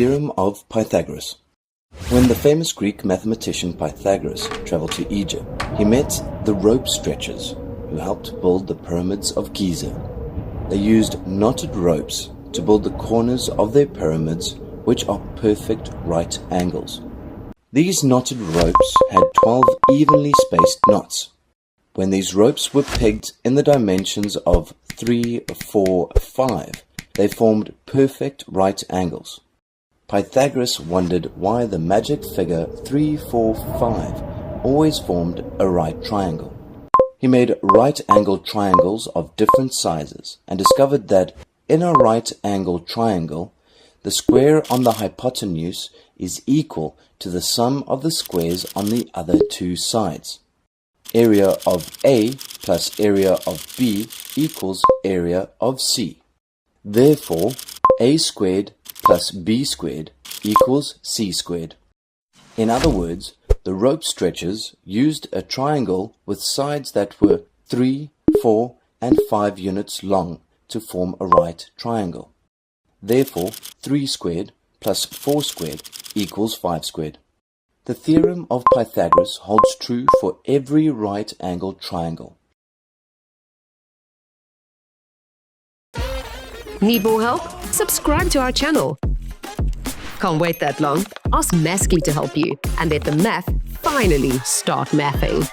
Theorem of Pythagoras. When the famous Greek mathematician Pythagoras traveled to Egypt, he met the rope stretchers who helped build the pyramids of Giza. They used knotted ropes to build the corners of their pyramids, which are perfect right angles. These knotted ropes had 12 evenly spaced knots. When these ropes were pegged in the dimensions of 3, 4, 5, they formed perfect right angles. Pythagoras wondered why the magic figure 3, 4, 5 always formed a right triangle. He made right-angled triangles of different sizes and discovered that in a right-angled triangle, the square on the hypotenuse is equal to the sum of the squares on the other two sides. Area of A plus area of B equals area of C. Therefore, A squared plus B squared equals C squared. In other words, the rope stretchers used a triangle with sides that were 3, 4, and 5 units long to form a right triangle. Therefore, 3 squared plus 4 squared equals 5 squared. The theorem of Pythagoras holds true for every right-angled triangle. Need more help? Subscribe to our channel. Can't wait that long? Ask Masky to help you and let the math finally start mathing.